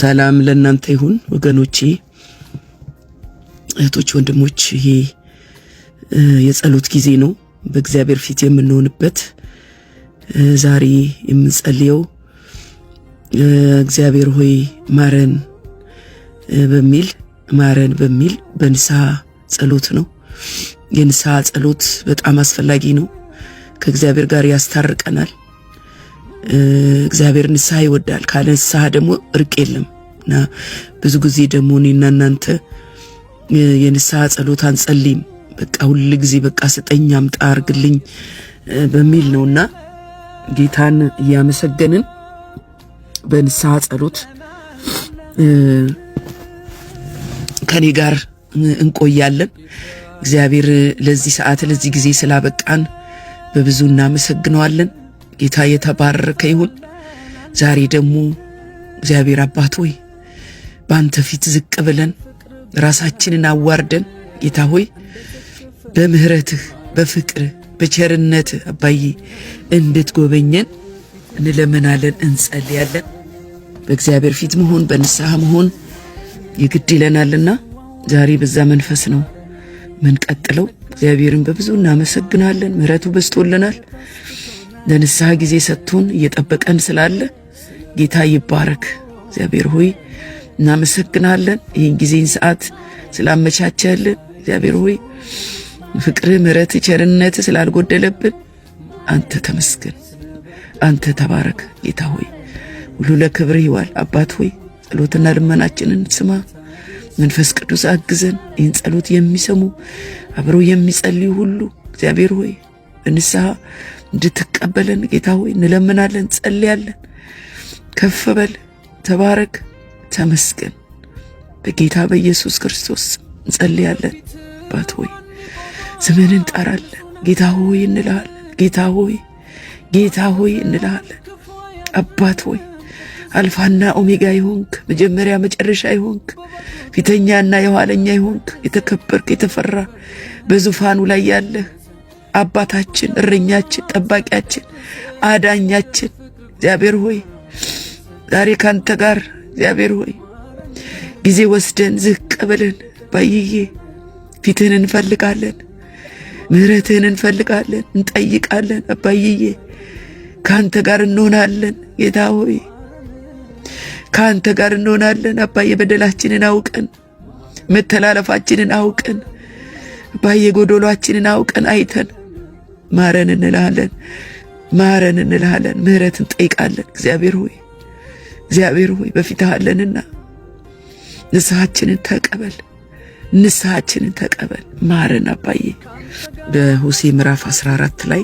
ሰላም ለእናንተ ይሁን ወገኖቼ፣ እህቶች፣ ወንድሞች። ይሄ የጸሎት ጊዜ ነው፣ በእግዚአብሔር ፊት የምንሆንበት። ዛሬ የምንጸልየው እግዚአብሔር ሆይ ማረን በሚል በንስሐ ጸሎት ነው። የንስሐ ጸሎት በጣም አስፈላጊ ነው። ከእግዚአብሔር ጋር ያስታርቀናል። እግዚአብሔር ንስሐ ይወዳል። ካለ ንስሐ ደግሞ እርቅ የለም እና ብዙ ጊዜ ደግሞ እኔና እናንተ የንስሐ ጸሎት አንጸልይም። በቃ ሁሉ ጊዜ በቃ ስጠኝ፣ አምጣ፣ አርግልኝ በሚል ነውና ጌታን እያመሰገንን በንስሐ ጸሎት ከኔ ጋር እንቆያለን። እግዚአብሔር ለዚህ ሰዓት ለዚህ ጊዜ ስላበቃን በብዙ እናመሰግነዋለን። ጌታ የተባረከ ይሁን። ዛሬ ደግሞ እግዚአብሔር አባት ሆይ በአንተ ፊት ዝቅ ብለን ራሳችንን አዋርደን ጌታ ሆይ በምህረትህ በፍቅርህ በቸርነትህ አባዬ እንድትጎበኘን እንለምናለን፣ እንጸልያለን። በእግዚአብሔር ፊት መሆን በንስሐ መሆን ይግድ ይለናልና ዛሬ በዛ መንፈስ ነው ምንቀጥለው። እግዚአብሔርን በብዙ እናመሰግናለን። ምህረቱ በዝቶልናል። ለንስሐ ጊዜ ሰጥቶን እየጠበቀን ስላለ ጌታ ይባረክ። እግዚአብሔር ሆይ እናመሰግናለን። ይህን ጊዜን ሰዓት ስላመቻቸልን እግዚአብሔር ሆይ ፍቅርህ፣ ምህረትህ፣ ቸርነትህ ስላልጎደለብን አንተ ተመስገን፣ አንተ ተባረክ። ጌታ ሆይ ሁሉ ለክብርህ ይዋል። አባት ሆይ ጸሎትና ልመናችንን ስማ። መንፈስ ቅዱስ አግዘን። ይህን ጸሎት የሚሰሙ አብረው የሚጸልዩ ሁሉ እግዚአብሔር ሆይ በንስሐ እንድትቀበለን ጌታ ሆይ እንለምናለን፣ ጸልያለን። ከፍ በል፣ ተባረክ፣ ተመስገን። በጌታ በኢየሱስ ክርስቶስ እንጸልያለን። አባት ሆይ ስምህን እንጠራለን። ጌታ ሆይ እንልሃለን። ጌታ ሆይ ጌታ ሆይ እንልሃለን። አባት ሆይ አልፋና ኦሜጋ ይሆንክ፣ መጀመሪያ መጨረሻ ይሆንክ፣ ፊተኛና የኋለኛ ይሆንክ፣ የተከበርክ የተፈራ በዙፋኑ ላይ ያለህ አባታችን፣ እረኛችን፣ ጠባቂያችን፣ አዳኛችን እግዚአብሔር ሆይ ዛሬ ካንተ ጋር እግዚአብሔር ሆይ ጊዜ ወስደን ዝቅ ብለን ባይዬ ፊትህን እንፈልጋለን፣ ምህረትህን እንፈልጋለን፣ እንጠይቃለን። አባይዬ ካንተ ጋር እንሆናለን። ጌታ ሆይ ካንተ ጋር እንሆናለን። አባዬ በደላችንን አውቀን መተላለፋችንን አውቀን አባዬ ጎዶሏችንን አውቀን አይተን ማረን እንልሃለን፣ ማረን እንልሃለን። ምህረት እንጠይቃለን። እግዚአብሔር ሆይ በፊትህ አለንና ንስሐችንን ተቀበል፣ ንስሐችንን ተቀበል። ማረን አባዬ። በሆሴዕ ምዕራፍ 14 ላይ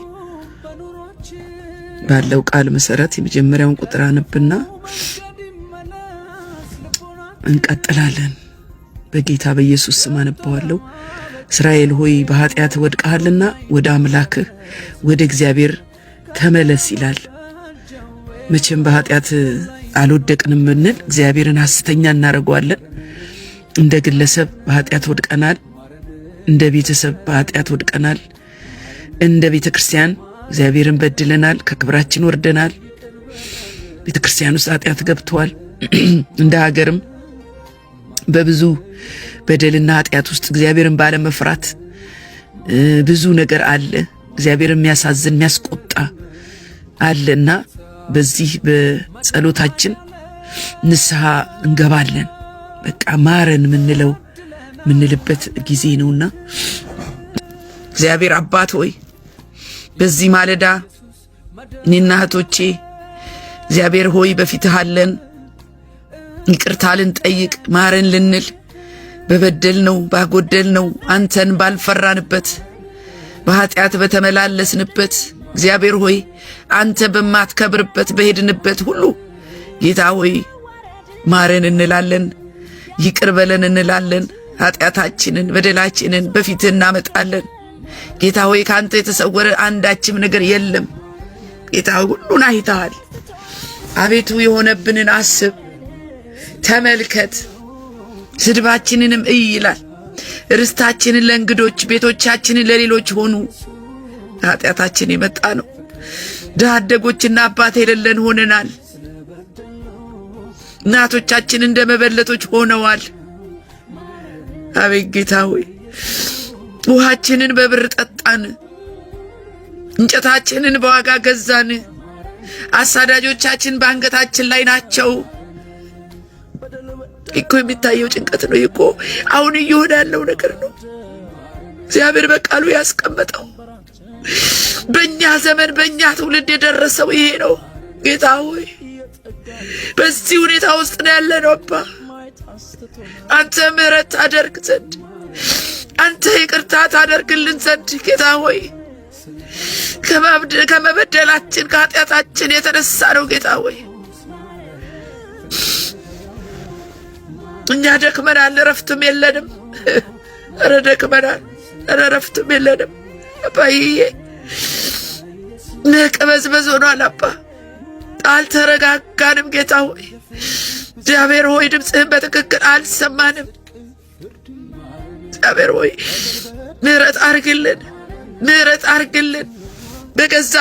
ባለው ቃል መሰረት የመጀመሪያውን ቁጥር አነብና እንቀጥላለን። በጌታ በኢየሱስ ስም አነባዋለሁ። እስራኤል ሆይ በኃጢአት ወድቀሃልና ወደ አምላክህ ወደ እግዚአብሔር ተመለስ ይላል። መቼም በኃጢአት አልወደቅንም ብንል እግዚአብሔርን ሐሰተኛ እናደርገዋለን። እንደ ግለሰብ በኃጢአት ወድቀናል። እንደ ቤተሰብ በኃጢአት ወድቀናል። እንደ ቤተክርስቲያን እግዚአብሔርን በድለናል። ከክብራችን ወርደናል። ቤተክርስቲያን ውስጥ ኃጢአት ገብቷል። እንደ ሀገርም በብዙ በደልና ኃጢአት ውስጥ እግዚአብሔርን ባለመፍራት ብዙ ነገር አለ። እግዚአብሔርን የሚያሳዝን የሚያስቆጣ አለና በዚህ በጸሎታችን ንስሐ እንገባለን። በቃ ማረን ምንልበት ጊዜ ነውና እግዚአብሔር አባት ሆይ በዚህ ማለዳ እኔና እህቶቼ እግዚአብሔር ሆይ በፊትህ አለን። ይቅርታ ልንጠይቅ ማረን ልንል በበደልነው ባጎደልነው አንተን ባልፈራንበት በኃጢአት በተመላለስንበት እግዚአብሔር ሆይ አንተ በማትከብርበት በሄድንበት ሁሉ ጌታ ሆይ ማረን እንላለን፣ ይቅር በለን እንላለን። ኃጢአታችንን በደላችንን በፊትህ እናመጣለን። ጌታ ሆይ ካንተ የተሰወረ አንዳችም ነገር የለም። ጌታ ሁሉን አይተሃል። አቤቱ የሆነብንን አስብ፣ ተመልከት፣ ስድባችንንም እይ ይላል። ርስታችንን ለእንግዶች ቤቶቻችንን ለሌሎች ሆኑ። ኃጢአታችን የመጣ ነው። ድሃ አደጎችና አባት የሌለን ሆነናል። እናቶቻችን እንደ መበለቶች ሆነዋል። አቤት ጌታ ሆይ ውሃችንን በብር ጠጣን፣ እንጨታችንን በዋጋ ገዛን። አሳዳጆቻችን በአንገታችን ላይ ናቸው። እኮ የሚታየው ጭንቀት ነው እኮ አሁን እየሆነ ያለው ነገር ነው። እግዚአብሔር በቃሉ ያስቀመጠው በእኛ ዘመን በእኛ ትውልድ የደረሰው ይሄ ነው። ጌታ ሆይ በዚህ ሁኔታ ውስጥ ነው ያለነው። አባ አንተ ምሕረት ታደርግ ዘንድ፣ አንተ ይቅርታ ታደርግልን ዘንድ ጌታ ሆይ ከመበደላችን ከኃጢአታችን የተነሳ ነው። ጌታ ሆይ እኛ ደክመናል፣ እረፍትም የለንም። ኧረ ደክመናል፣ ኧረ እረፍትም የለንም። አባዬ መቅበዝበዝ ሆኗል። አባ አልተረጋጋንም። ጌታ ሆይ እግዚአብሔር ሆይ ድምፅህን በትክክል አልሰማንም። እግዚአብሔር ሆይ ምሕረት አርግልን፣ ምሕረት አርግልን። በገዛ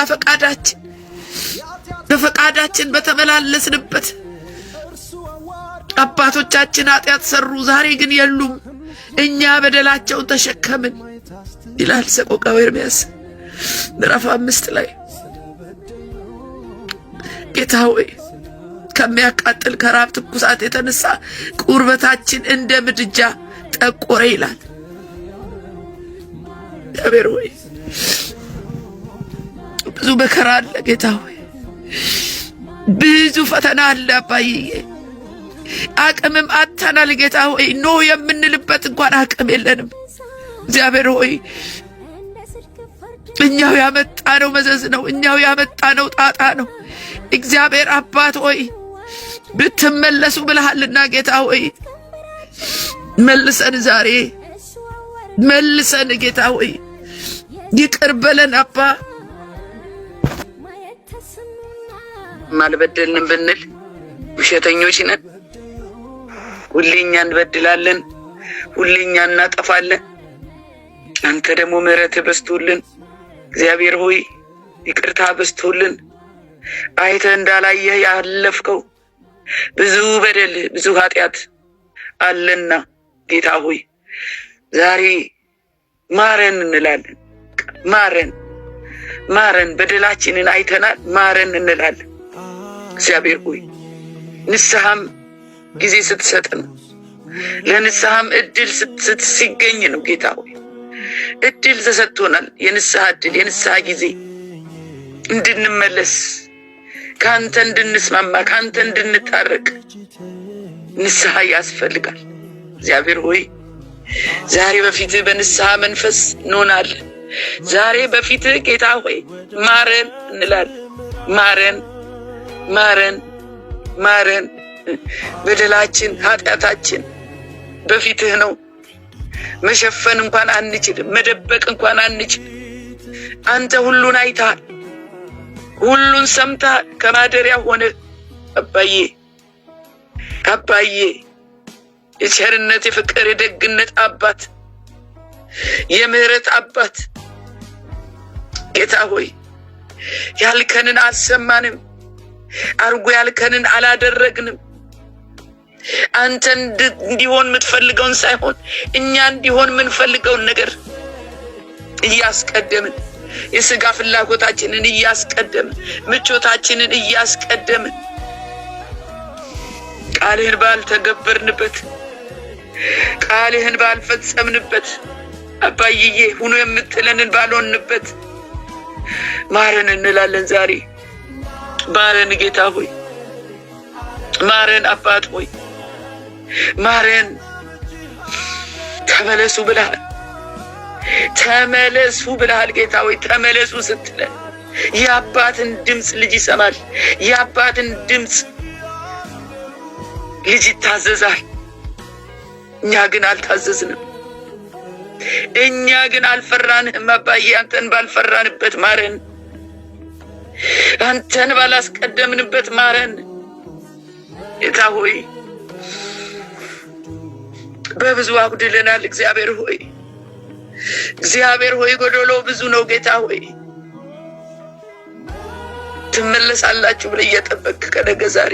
በፈቃዳችን በተመላለስንበት አባቶቻችን ኃጢአት ሰሩ፣ ዛሬ ግን የሉም፣ እኛ በደላቸውን ተሸከምን ይላል ሰቆቃወ ኤርምያስ ምዕራፍ 5 ላይ። ጌታ ሆይ ከሚያቃጥል ከራብ ትኩሳት የተነሳ ቁርበታችን እንደ ምድጃ ጠቆረ ይላል። እግዚአብሔር ሆይ ብዙ መከራ አለ። ጌታ ሆይ ብዙ ፈተና አለ። አባዬ አቅምም አጥተናል። ጌታ ሆይ ኖ የምንልበት እንኳን አቅም የለንም። እግዚአብሔር ሆይ እኛው ያመጣነው መዘዝ ነው፣ እኛው ያመጣነው ጣጣ ነው። እግዚአብሔር አባት ሆይ ብትመለሱ ብለሃልና ጌታ ሆይ መልሰን፣ ዛሬ መልሰን ጌታ ሆይ ይቅር በለን አባ። ማልበደልንም ብንል ውሸተኞች ነን። ሁሌኛ እንበድላለን፣ ሁሌኛ እናጠፋለን። አንተ ደግሞ ምሕረት በስቶልን እግዚአብሔር ሆይ ይቅርታ በስቶልን አይተህ እንዳላየህ ያለፍከው ብዙ በደል ብዙ ኃጢአት አለና ጌታ ሆይ ዛሬ ማረን እንላለን። ማረን በደላችንን አይተናል፣ ማረን እንላለን። እግዚአብሔር ሆይ ንስሐም ጊዜ ስትሰጥን ለንስሐም እድል ሲገኝ ነው። ጌታ ሆይ እድል ተሰጥቶናል፣ የንስሐ እድል፣ የንስሐ ጊዜ እንድንመለስ፣ ካንተ እንድንስማማ፣ ካንተ እንድንታረቅ ንስሐ ያስፈልጋል። እግዚአብሔር ሆይ ዛሬ በፊትህ በንስሐ መንፈስ እንሆናለን። ዛሬ በፊትህ ጌታ ሆይ ማረን እንላለን። ማረን። በደላችን ኃጢአታችን በፊትህ ነው። መሸፈን እንኳን አንችልም፣ መደበቅ እንኳን አንችልም። አንተ ሁሉን አይተሃል፣ ሁሉን ሰምተሃል። ከማደሪያ ሆነ አባዬ የቸርነት የፍቅር የደግነት አባት የምህረት አባት ጌታ ሆይ ያልከንን አልሰማንም፣ አርጎ ያልከንን አላደረግንም። አንተ እንዲሆን የምትፈልገውን ሳይሆን እኛ እንዲሆን የምንፈልገውን ነገር እያስቀደምን፣ የሥጋ ፍላጎታችንን እያስቀደምን፣ ምቾታችንን እያስቀደምን ቃልህን ባልተገበርንበት፣ ቃልህን ባልፈጸምንበት፣ አባዬ ሁኑ የምትለንን ባልሆንበት ማረን እንላለን። ዛሬ ማረን ጌታ ሆይ፣ ማረን አባት ሆይ፣ ማረን። ተመለሱ ብለሃል ጌታ ሆይ። ተመለሱ ስትለን የአባትን ድምፅ ልጅ ይሰማል፣ የአባትን ድምፅ ልጅ ይታዘዛል። እኛ ግን አልታዘዝንም፣ እኛ ግን አልፈራንህም። አባዬ አንተን ባልፈራንበት ማረን፣ አንተን ባላስቀደምንበት ማረን ጌታ ሆይ። በብዙ አጉድለናል። እግዚአብሔር ሆይ ጎዶሎ ብዙ ነው ጌታ ሆይ። ትመለሳላችሁ ብለህ እየጠበቅክ ከነገ ዛሬ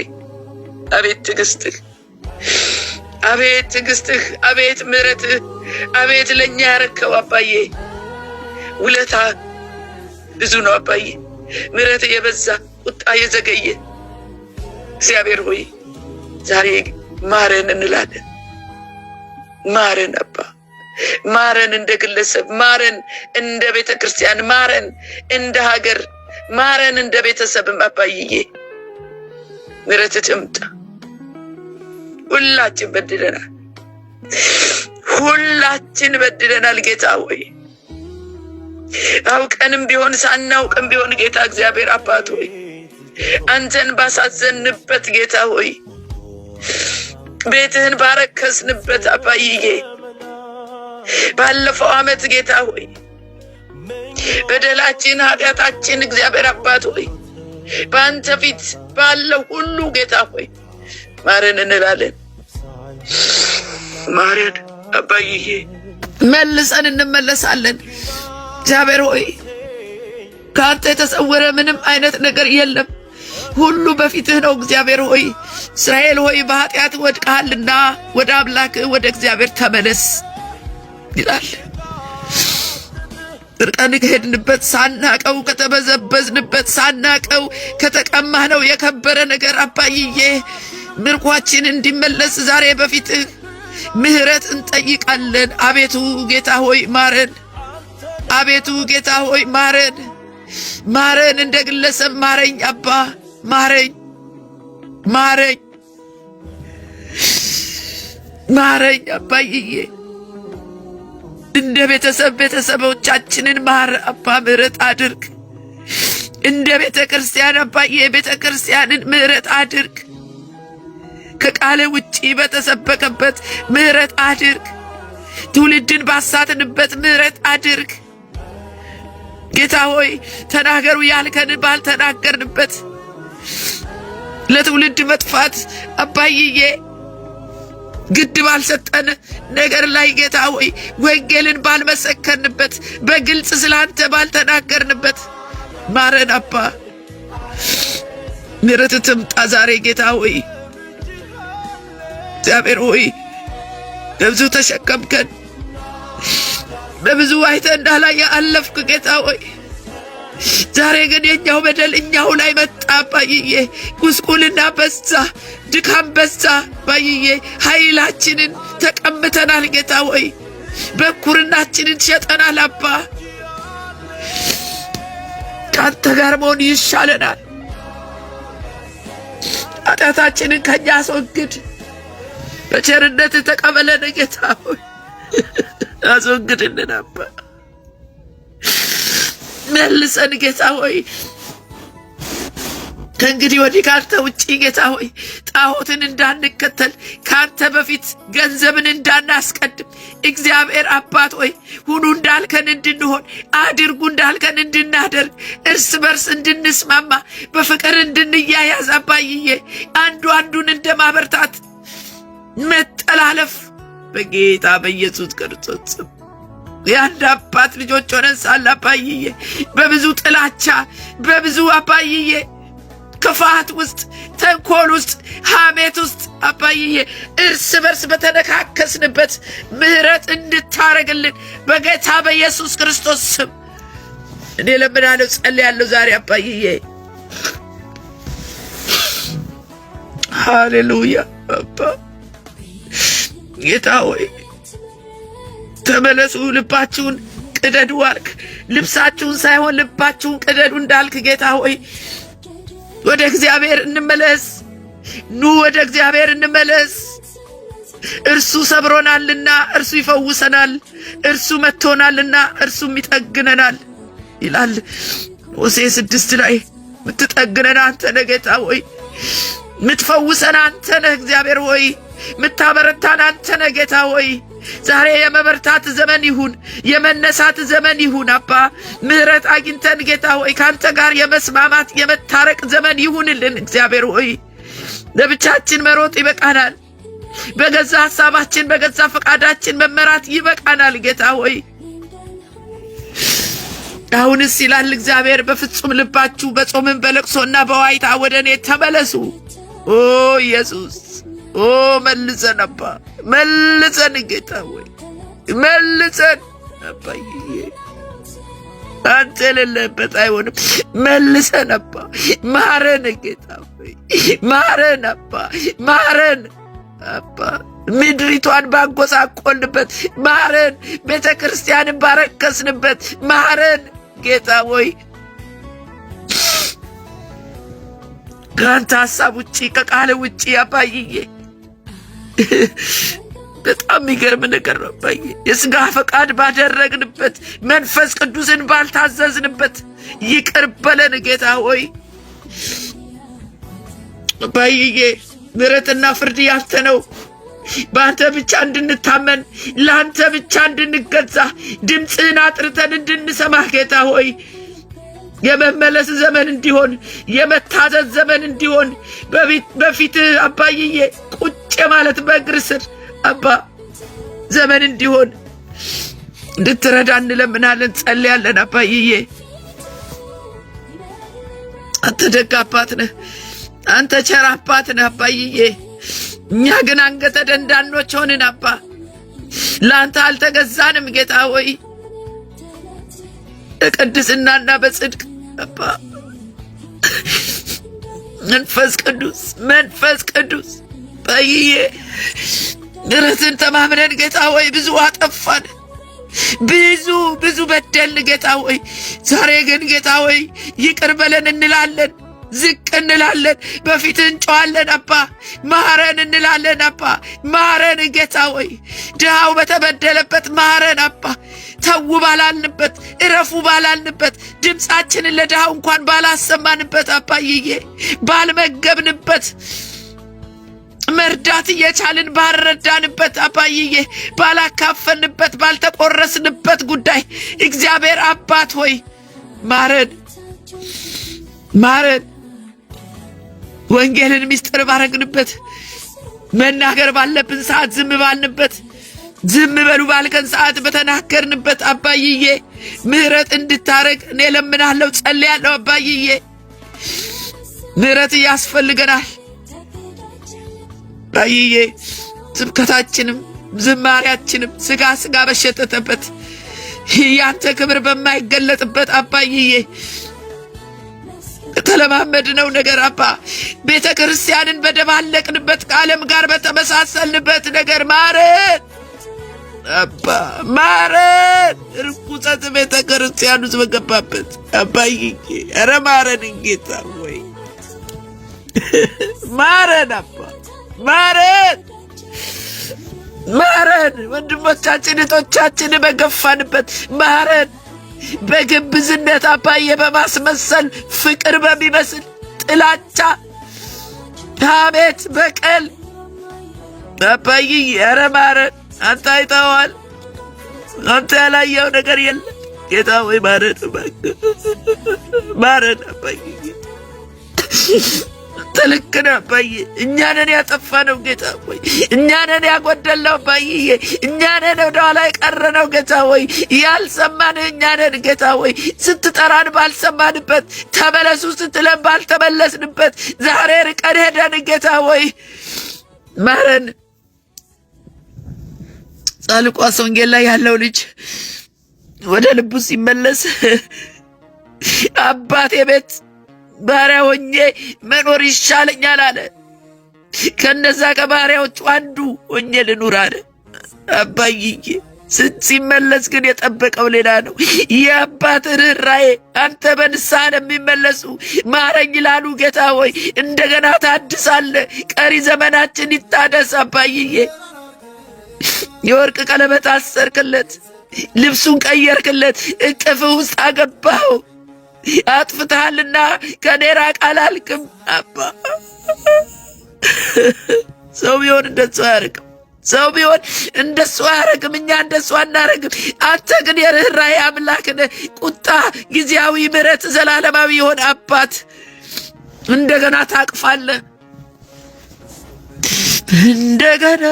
አቤት ትዕግስትህ፣ አቤት ትዕግስትህ፣ አቤት ምሕረትህ፣ አቤት ለእኛ ያረከው አባዬ ውለታ ብዙ ነው አባዬ። ምሕረት የበዛ ቁጣ የዘገየ እግዚአብሔር ሆይ ዛሬ ማረን እንላለን። ማረን አባ፣ ማረን እንደ ግለሰብ፣ ማረን እንደ ቤተ ክርስቲያን፣ ማረን እንደ ሀገር፣ ማረን እንደ ቤተሰብም አባዬ ምሕረት ትምጣ። ሁላችን በድለናል፣ ሁላችን በድለናል ጌታ ሆይ አውቀንም ቢሆን ሳናውቅም ቢሆን ጌታ እግዚአብሔር አባት ሆይ አንተን ባሳዘንበት ጌታ ሆይ ቤትህን ባረከስንበት አባዬ ባለፈው ዓመት ጌታ ሆይ በደላችን ኃጢአታችን እግዚአብሔር አባት ሆይ በአንተ ፊት ባለው ሁሉ ጌታ ሆይ ማረን እንላለን። ማረን አባዬ፣ መልሰን እንመለሳለን። እግዚአብሔር ሆይ ካንተ የተሰወረ ምንም አይነት ነገር የለም፣ ሁሉ በፊትህ ነው። እግዚአብሔር ሆይ እስራኤል ሆይ በኃጢአት ወድቀሃልና ወደ አምላክ ወደ እግዚአብሔር ተመለስ ይላል። እርቀን ከሄድንበት ሳናቀው ከተበዘበዝንበት ሳናቀው ከተቀማነው የከበረ ነገር አባዬ ምርኳችን እንዲመለስ ዛሬ በፊትህ ምሕረት እንጠይቃለን። አቤቱ ጌታ ሆይ ማረን። አቤቱ ጌታ ሆይ ማረን፣ ማረን፣ እንደ ግለሰብ ማረኝ አባ፣ ማረኝ፣ ማረኝ፣ ማረኝ አባዬ። እንደ ቤተሰብ ቤተሰቦቻችንን ማር አባ፣ ምሕረት አድርግ። እንደ ቤተ ክርስቲያን አባዬ ቤተ ክርስቲያንን ምሕረት አድርግ። ከቃለ ውጪ በተሰበከበት ምሕረት አድርግ። ትውልድን ባሳትንበት ምሕረት አድርግ። ጌታ ሆይ ተናገሩ ያልከን ባልተናገርንበት ለትውልድ መጥፋት አባዬ ግድ ባልሰጠን ነገር ላይ ጌታ ሆይ ወንጌልን ባልመሰከርንበት በግልጽ ስላንተ ባልተናገርንበት ማረን አባ። ምሕረት ትምጣ ዛሬ ጌታ ሆይ እግዚአብሔር ሆይ በብዙ ተሸከምከን፣ በብዙ አይተህ እንዳላየ አለፍክ ጌታ ሆይ ዛሬ ግን የኛው በደል እኛው ላይ መጣ አባዬ። ጉስቁልና በዛ፣ ድካም በዛ አባዬ። ኃይላችንን ተቀምተናል ጌታ ሆይ በኩርናችንን ሸጠናል አባ። ካንተ ጋር መሆን ይሻለናል። ኃጢአታችንን ከኛ አስወግድ፣ በቸርነት ተቀበለን ጌታ ሆይ አስወግድልን አባ። መልሰን ጌታ ሆይ ከእንግዲህ ወዲህ ካንተ ውጪ ጌታ ሆይ ጣዖትን እንዳንከተል ካንተ በፊት ገንዘብን እንዳናስቀድም እግዚአብሔር አባት ሆይ ሁኑ እንዳልከን እንድንሆን አድርጉ እንዳልከን እንድናደርግ እርስ በርስ እንድንስማማ በፍቅር እንድንያያዝ አባዬ አንዱ አንዱን እንደማበርታት መጠላለፍ በጌታ በኢየሱስ ክርስቶስ ስም የአንድ አባት ልጆች ሆነን ሳለ አባዬ በብዙ ጥላቻ በብዙ አባዬ ክፋት ውስጥ ተንኮል ውስጥ ሐሜት ውስጥ አባዬ እርስ በርስ በተነካከስንበት ምሕረት እንድታረግልን በጌታ በኢየሱስ ክርስቶስ ስም እኔ ለምናለው ጸልያለሁ ዛሬ አባዬ። ሃሌሉያ አባ ጌታ ሆይ ተመለሱ፣ ልባችሁን ቅደዱ አልክ። ልብሳችሁን ሳይሆን ልባችሁን ቅደዱ እንዳልክ ጌታ ሆይ ወደ እግዚአብሔር እንመለስ። ኑ ወደ እግዚአብሔር እንመለስ። እርሱ ሰብሮናልና እርሱ ይፈውሰናል፣ እርሱ መጥቶናልና እርሱም ይጠግነናል ይላል ሆሴዕ 6 ላይ። ምትጠግነን አንተ ነህ ጌታ ሆይ፣ ምትፈውሰን አንተ ነህ እግዚአብሔር ሆይ፣ ምታበረታን አንተ ነህ ጌታ ሆይ። ዛሬ የመበርታት ዘመን ይሁን፣ የመነሳት ዘመን ይሁን አባ። ምሕረት አግኝተን ጌታ ሆይ ካንተ ጋር የመስማማት የመታረቅ ዘመን ይሁንልን እግዚአብሔር ሆይ። ለብቻችን መሮጥ ይበቃናል፣ በገዛ ሐሳባችን በገዛ ፈቃዳችን መመራት ይበቃናል ጌታ ሆይ። አሁንስ ይላል እግዚአብሔር በፍጹም ልባችሁ በጾምም በለቅሶና በዋይታ ወደ እኔ ተመለሱ፣ ኦ ኢየሱስ ኦ መልሰን አባ መልሰን ጌታ ሆይ መልሰን አባዬ አንተ የሌለበት አይሆንም። መልሰን አባ ማረን ጌታ ሆይ ማረን አባ ማረን አባ ምድሪቷን ባጎሳቆልንበት ማረን፣ ቤተ ክርስቲያንን ባረከስንበት ማረን ጌታ ሆይ ከአንተ ሐሳብ ውጪ ከቃል ውጪ አባዬ በጣም የሚገርም ነገር ነው አባዬ። የሥጋ ፈቃድ ባደረግንበት መንፈስ ቅዱስን ባልታዘዝንበት ይቅር በለን ጌታ ሆይ አባዬ። ምሕረትና ፍርድ ያንተ ነው። በአንተ ብቻ እንድንታመን ለአንተ ብቻ እንድንገዛ ድምፅህን አጥርተን እንድንሰማህ ጌታ ሆይ የመመለስ ዘመን እንዲሆን የመታዘዝ ዘመን እንዲሆን በፊትህ አባዬ ቁጭ ማለት በእግር ስር አባ ዘመን እንዲሆን እንድትረዳ እንለምናለን፣ ጸልያለን አባዬ። አንተ ደግ አባት ነህ፣ አንተ ቸር አባት ነህ አባዬ። እኛ ግን አንገተ ደንዳኖች ሆንን አባ፣ ለአንተ አልተገዛንም ጌታ ሆይ በቅድስናና በጽድቅ አባ። መንፈስ ቅዱስ አባዬ ምሕረትን ተማምነን ጌታ ሆይ ብዙ አጠፋን፣ ብዙ በደልን ጌታ ሆይ። ዛሬ ግን ጌታ ሆይ ይቅር በለን እንላለን፣ ዝቅ እንላለን፣ በፊት እንጮኻለን አባ ማረን እንላለን አባ ማረን ጌታ ሆይ። ድሃው በተበደለበት ማረን አባ፣ ተው ባላልንበት እረፉ ባላልንበት ድምፃችንን ለድሃው እንኳን ባላሰማንበት አባዬ ባልመገብንበት መርዳት እየቻልን ባልረዳንበት አባዬ ባላካፈልንበት ባልተቆረስንበት ጉዳይ እግዚአብሔር አባት ሆይ ማረን ማረን። ወንጌልን ምስጢር ባረግንበት መናገር ባለብን ሰዓት ዝም ባልንበት ዝም በሉ ባልከን ሰዓት በተናገርንበት አባዬ ምሕረት እንድታረግ እኔ ለምናለሁ፣ ጸልያለሁ አባዬ። ምሕረት ያስፈልገናል አባዬ። ስብከታችንም ዝማሪያችንም ስጋ በሸተተበት ያንተ ክብር በማይገለጥበት አባዬ ተለማመድነው ነገር አባ ቤተ ክርስቲያንን በደባለቅንበት ከዓለም ጋር በተመሳሰልንበት ነገር ማረን አባ ማረን። ርኩሰት ቤተ ክርስቲያን ውስጥ በገባበት አባዬ ኧረ ማረን ጌታ ወይ ማረን አባ ማረን ማረን። ወንድሞቻችን እህቶቻችን በገፋንበት ማረን። በግብዝነት አባዬ በማስመሰል ፍቅር በሚመስል ጥላቻ ሐሜት በቀል አባዬ ኧረ ማረን። አንተ አይተኸዋል፣ አንተ ያላየው ነገር የለም ጌታ ሆይ ማረን ማረን አባዬ። ትልቅ ነህ አባዬ፣ እኛ ነን ያጠፋነው ጌታ ሆይ፣ እኛ ነን ያጎደልነው አባዬ፣ እኛ ነን ወደ ኋላ የቀረነው ጌታ ሆይ፣ ያልሰማንህ እኛ ነን ጌታ ሆይ። ስትጠራን ባልሰማንበት፣ ተመለሱ ስትለን ባልተመለስንበት ዛሬ ርቀን ሄደን ጌታ ሆይ ማረን። ሉቃስ ወንጌል ላይ ያለው ልጅ ወደ ልቡ ሲመለስ አባቴ ቤት ባሪያ ሆኜ መኖር ይሻለኛል አለ። ከነዛ ከባሪያዎቹ አንዱ ሆኜ ልኑር አለ አባዬ። ሲመለስ ግን የጠበቀው ሌላ ነው። የአባት ርኅራኄ አንተ በንስሐ የሚመለሱ ማረኝ ላሉ ጌታ ሆይ እንደገና ታድሳለ። ቀሪ ዘመናችን ይታደስ አባዬ። የወርቅ ቀለበት አሰርክለት፣ ልብሱን ቀየርክለት፣ እቅፍ ውስጥ አገባው። አጥፍተሃልና ከኔ ራቅ አላልክም አባ። ሰው ቢሆን እንደሱ አያረግም፣ ሰው ቢሆን እንደሱ አያረግም፣ እኛ እንደሱ አናረግም። አንተ ግን የርኅራኄ አምላክ ነህ። ቁጣ ጊዜያዊ፣ ምሕረት ዘላለማዊ የሆነ አባት እንደገና ታቅፋለህ። እንደገና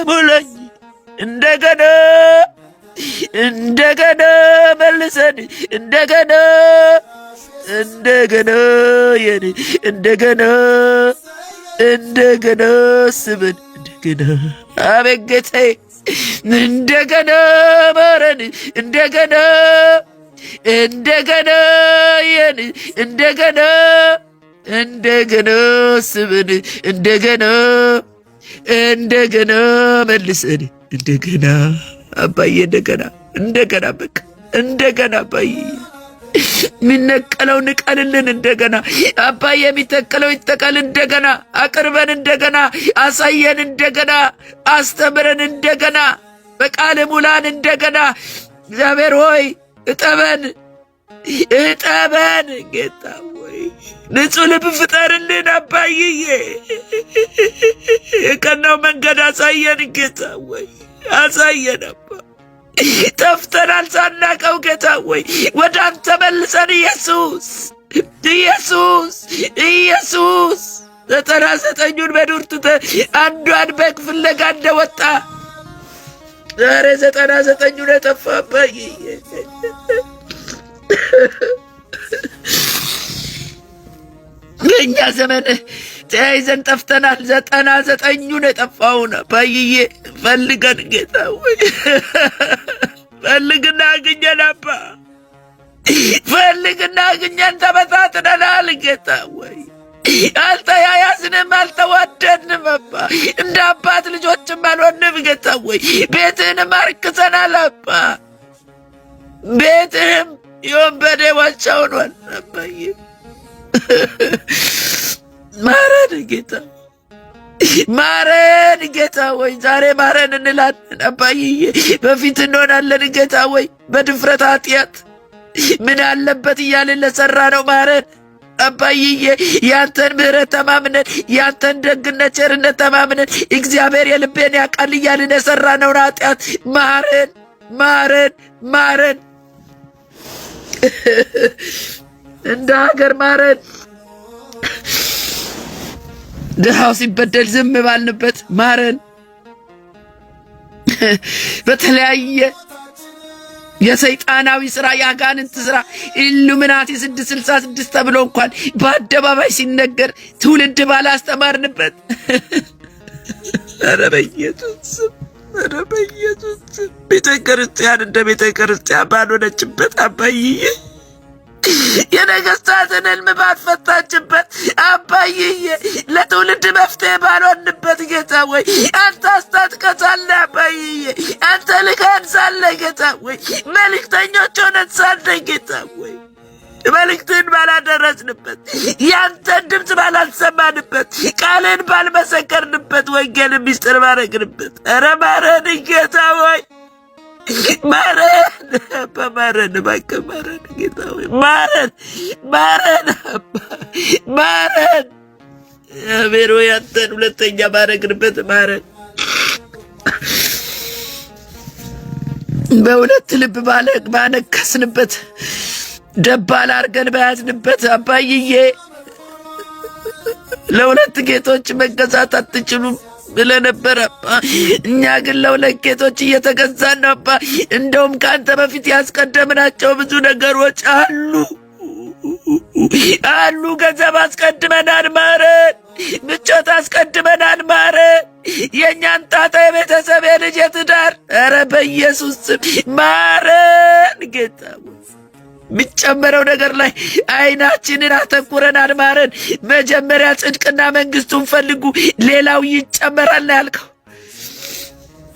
ሙለኝ፣ እንደገና መልሰን፣ እንደገና የኔ እንደገና እንደገና ስበን እንደገና አቤት ጌታዬ እንደገና ማረን እንደገና እንደገና የን እንደገና እንደገና ስበን እንደገና እንደገና መልሰን እንደገና አባዬ እንደገና እንደገና በቃ እንደገና አባዬ የሚነቀለው ንቀልልን እንደገና አባዬ የሚተከለው ይተከል እንደገና አቅርበን እንደገና አሳየን እንደገና አስተምረን እንደገና በቃል ሙላን እንደገና እግዚአብሔር ሆይ እጠበን ጌታ ሆይ ንጹህ ልብ ፍጠርልን አባዬ የቀናው መንገድ አሳየን ጌታ ሆይ አሳየን አባ ጠፍተናል ሳናቀው ጌታ ሆይ ወደ አንተ መልሰን ኢየሱስ 99ን በዱር ትተህ አንዷን በግ ፍለጋ እንደወጣ ዛሬ 99ን የጠፋ አባዬ ለእኛ ዘመን ተያይዘን ጠፍተናል 99ን የጠፋውን አባዬ ፈልገን ጌታ ሆይ ፈልግና አግኘን አባ ፈልግና አግኘን ተበታትነናል ጌታ ሆይ አልተያያዝንም አልተዋደድንም አባ እንደ አባት ልጆችም አልሆንም ጌታ ሆይ ቤትህንም አርክሰናል አባ ቤትህም የወንበዴ ዋሻ ሆኗል አባዬ ማረን ጌታ ማረን ጌታ ሆይ ዛሬ ማረን እንላለን አባዬ በፊት እንሆናለን ጌታ ሆይ በድፍረት ኃጢአት ምን አለበት እያልን ለሰራ ነው ማረን አባዬ ያንተን ምሕረት ተማምነን ያንተን ደግነት ቸርነት ተማምነን እግዚአብሔር የልቤን ያውቃል እያልን የሰራ ነው ኃጢአት ማረን ማረን ማረን እንደ ሀገር ማረን ድሃው ሲበደል ዝም ባልንበት ማረን በተለያየ የሰይጣናዊ ስራ ያጋንንት ስራ ኢሉሚናቲ 666 ተብሎ እንኳን በአደባባይ ሲነገር ትውልድ ባላስተማርንበት ኧረ በኢየሱስ ቤተክርስቲያን እንደ ቤተክርስቲያን ባልሆነችበት አባዬ የነገስታትን ሕልም ባትፈታችበት አባዬ ለትውልድ መፍትሄ ባልሆንበት ጌታ ሆይ አንተ አስታጥቀን ሳለ አባዬ አንተ ልከን ሳለ ጌታ ሆይ መልእክተኞች ሆነን ሳለ ጌታ ሆይ መልእክትን ባላደረስንበት ያንተን ድምፅ ባላልሰማንበት ቃልን ባልመሰከርንበት ወንጌል ምስጢር ባረግንበት ኧረ ማረን ጌታ ሆይ ማረን በማረን እባክህ ማረን ጌታ ሆይ ማረን ማረን አቤት ሆይ አንተን ሁለተኛ ባረግንበት ማረን በሁለት ልብ ባነከስንበት ደባል አርገን በያዝንበት አባዬ ለሁለት ጌቶች መገዛት አትችሉም ብለህ ነበር አባ እኛ ግን ለሁለት ጌቶች እየተገዛን ነው አባ እንደውም ከአንተ በፊት ያስቀደምናቸው ብዙ ነገሮች አሉ ገንዘብ አስቀድመናል ማረን ምቾት አስቀድመናል ማረን የእኛን ጣጣ የቤተሰብ የልጅ የትዳር ኧረ በኢየሱስ ስም ማረን ጌታ የሚጨመረው ነገር ላይ አይናችንን አተኩረናል ማረን መጀመሪያ ጽድቅና መንግስቱን ፈልጉ ሌላው ይጨመራል ያልከው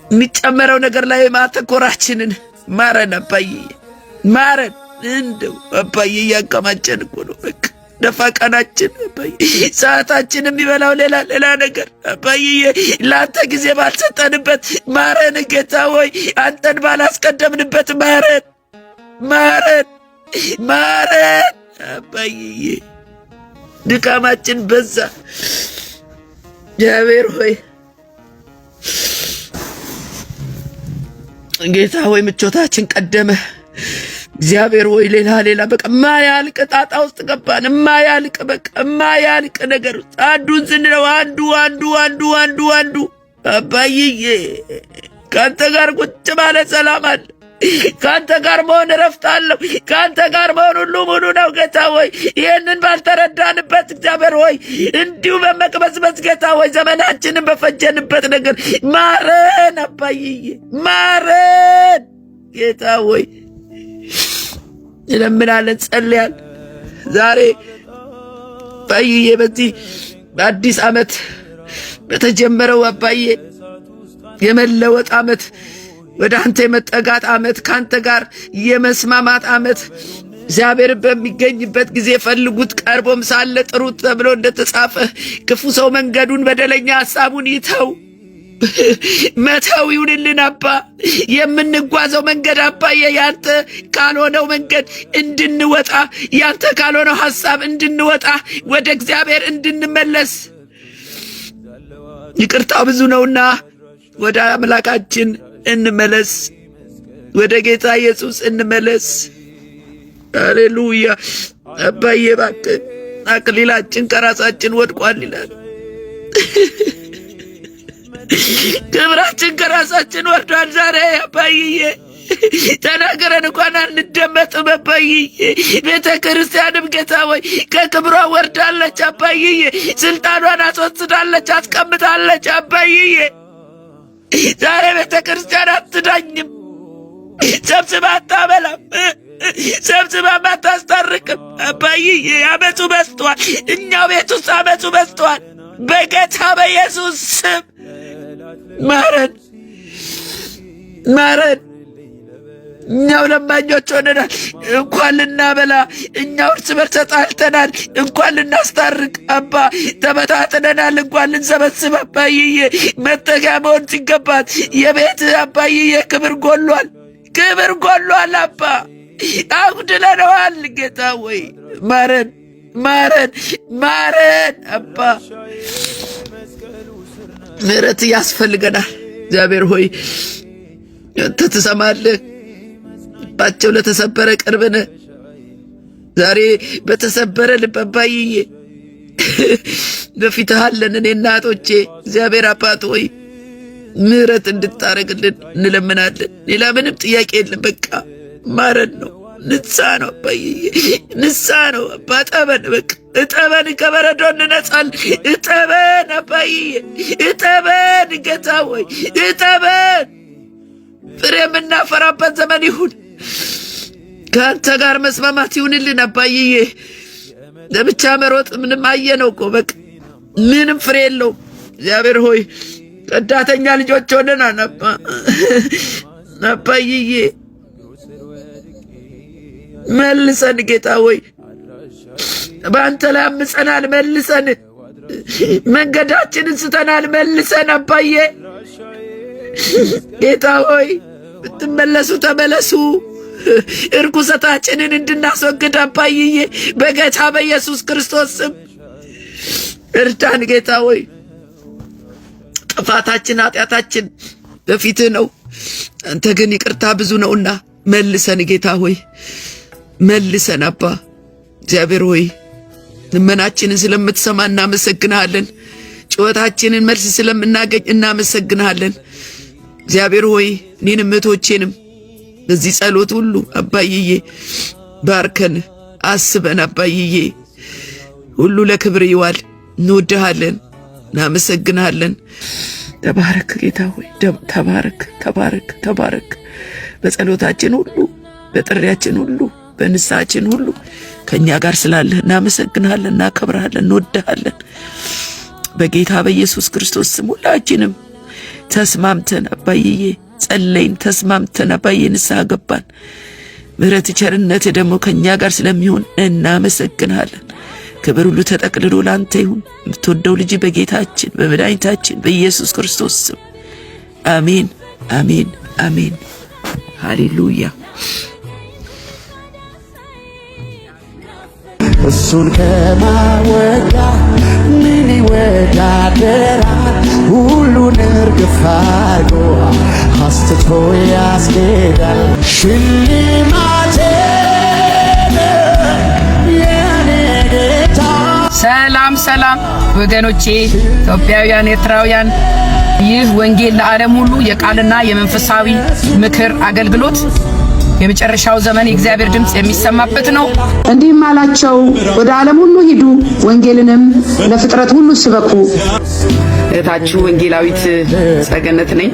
የሚጨመረው ነገር ላይ ማተኮራችንን ማረን አባዬ ማረን እንደው አባዬ ያከማቸን እኮ ነው በቃ ደፋ ቀናችን አባዬ ሰዓታችን የሚበላው ሌላ ነገር አባዬ ለአንተ ጊዜ ባልሰጠንበት ማረን ጌታ ሆይ አንተን ባላስቀደምንበት ማረን አባዬ ድካማችን በዛ እግዚአብሔር ሆይ ጌታ ሆይ ምቾታችን ቀደመ እግዚአብሔር ሆይ ሌላ በቃ ማያልቅ ጣጣ ውስጥ ገባን ማያልቅ በቃ ማያልቅ ነገር ውስጥ አንዱን ስንለው አንዱ አባዬ ካንተ ጋር ቁጭ ማለት ሰላም አለ ካንተ ጋር መሆን እረፍት አለው። ካንተ ጋር መሆን ሁሉ ሙሉ ነው ጌታ ሆይ። ይህንን ባልተረዳንበት እግዚአብሔር ሆይ እንዲሁ በመቅበዝበዝ ጌታ ሆይ ዘመናችንን በፈጀንበት ነገር ማረን አባዬ፣ ማረን ጌታ ሆይ እንለምናለን፣ ጸልያል። ዛሬ አባዬ በዚህ በአዲስ ዓመት በተጀመረው አባዬ የመለወጥ ዓመት፣ ወደ አንተ የመጠጋት ዓመት፣ ካንተ ጋር የመስማማት ዓመት፣ እግዚአብሔር በሚገኝበት ጊዜ ፈልጉት ቀርቦም ሳለ ጥሩት ተብሎ እንደተጻፈ ክፉ ሰው መንገዱን በደለኛ ሐሳቡን ይተው መተው ይሁንልን አባ። የምንጓዘው መንገድ አባዬ ያንተ ካልሆነው መንገድ እንድንወጣ፣ ያንተ ካልሆነው ሐሳብ እንድንወጣ፣ ወደ እግዚአብሔር እንድንመለስ ይቅርታው ብዙ ነውና ወደ አምላካችን እንመለስ፣ ወደ ጌታ ኢየሱስ እንመለስ። ሃሌሉያ አባዬ እባክህ አክሊላችን ከራሳችን ወድቋል ይላል። ክብራችን ከራሳችን ወርዷል። ዛሬ አባዬ ተናገረን እንኳን አንደመጥም አባዬ። ቤተ ክርስቲያንም ጌታ ሆይ ከክብሯ ወርዳለች አባዬ። ስልጣኗን አስወስዳለች፣ አስቀምጣለች አባዬ። ዛሬ ቤተ ክርስቲያን አትዳኝም፣ ሰብስባ አታበላም፣ ሰብስባ አታስታርቅም አባዬ። አመፁ በዝቷል፣ እኛው ቤት ውስጥ አመፁ በዝቷል። በጌታ በኢየሱስ ስም ማረን፣ ማረን። እኛው ለማኞች ሆነናል። እንኳን ልናበላ እኛው እርስ በርስ ተጣልተናል። እንኳን ልናስታርቅ አባ ተበታትነናል። እንኳን ልንሰበስብ አባዬ መጠጊያ መሆን ሲገባት የቤት አባዬ ክብር ጎሏል፣ ክብር ጎሏል አባ። አጉድለነዋል ጌታ ወይ ማረን፣ ማረን፣ ማረን አባ። ምሕረት ያስፈልገናል እግዚአብሔር ሆይ አንተ ትሰማለህ። ልባቸው ለተሰበረ ቅርብ ነህ። ዛሬ በተሰበረ ልብ አባዬ በፊትህ አለን እኔና እህቶቼ። እግዚአብሔር አባት ሆይ ምሕረት እንድታረግልን እንለምናለን። ሌላ ምንም ጥያቄ የለም። በቃ ማረን ነው፣ ንስሐ ነው አባዬ፣ ንስሐ ነው አባ። እጠበን፣ በቃ እጠበን፣ ከበረዶ እንነጻለን። እጠበን አባዬ፣ እጠበን ጌታ ሆይ እጠበን። ፍሬ የምናፈራበት ዘመን ይሁን። ከአንተ ጋር መስማማት ይሁንልን አባዬ። ለብቻ መሮጥ ምንም አየነው እኮ በቃ ምንም ፍሬ የለውም። እግዚአብሔር ሆይ ቀዳተኛ ልጆች ሆነናል አባዬ። መልሰን ጌታ ሆይ በአንተ ላይ አምፀናል፣ መልሰን። መንገዳችንን ስተናል፣ መልሰን አባዬ። ጌታ ሆይ ብትመለሱ ተመለሱ፣ እርኩሰታችንን እንድናስወግድ አባዬ በጌታ በኢየሱስ ክርስቶስ ስም እርዳን ጌታ ሆይ። ጥፋታችን ኃጢአታችን በፊትህ ነው፣ አንተ ግን ይቅርታ ብዙ ነውና መልሰን ጌታ ሆይ መልሰን አባ። እግዚአብሔር ሆይ ልመናችንን ስለምትሰማ እናመሰግንሃለን። ጩኸታችንን መልስ ስለምናገኝ እናመሰግንሃለን። እግዚአብሔር ሆይ እኔንም እህቶቼንም በዚህ ጸሎት ሁሉ አባዬ ባርከን፣ አስበን አባዬ። ሁሉ ለክብር ይዋል። እንወድሃለን፣ እናመሰግንሃለን። ተባረክ ጌታ ሆይ ተባረክ፣ ተባረክ፣ ተባረክ። በጸሎታችን ሁሉ በጥሪያችን ሁሉ በንስሐችን ሁሉ ከኛ ጋር ስላለህ እናመሰግንሃለን፣ እናከብርሃለን፣ እንወድሃለን። በጌታ በኢየሱስ ክርስቶስ ስም ሁላችንም ተስማምተን አባዬ ጸለይን፣ ተስማምተን አባዬ ንስሐ ገባን። ምሕረት ቸርነት ደግሞ ከኛ ጋር ስለሚሆን እናመሰግንሃለን። ክብር ሁሉ ተጠቅልሎ ላንተ ይሁን። የምትወደው ልጅ በጌታችን በመድኃኒታችን በኢየሱስ ክርስቶስ ስም አሜን፣ አሜን፣ አሜን። ሃሌሉያ። እሱን ከማወጋ ምን ይወዳደራል? ሁሉን እርግፍ አድርጎ አስትቶ ያስኬዳል። ሽልማቴ የኔ ጌታ። ሰላም ሰላም ወገኖቼ፣ ኢትዮጵያውያን ኤርትራውያን ይህ ወንጌል ለዓለም ሁሉ የቃልና የመንፈሳዊ ምክር አገልግሎት የመጨረሻው ዘመን የእግዚአብሔር ድምጽ የሚሰማበት ነው። እንዲህም አላቸው፣ ወደ ዓለም ሁሉ ሂዱ፣ ወንጌልንም ለፍጥረት ሁሉ ስበኩ። እህታችሁ ወንጌላዊት ጸገነት ነኝ።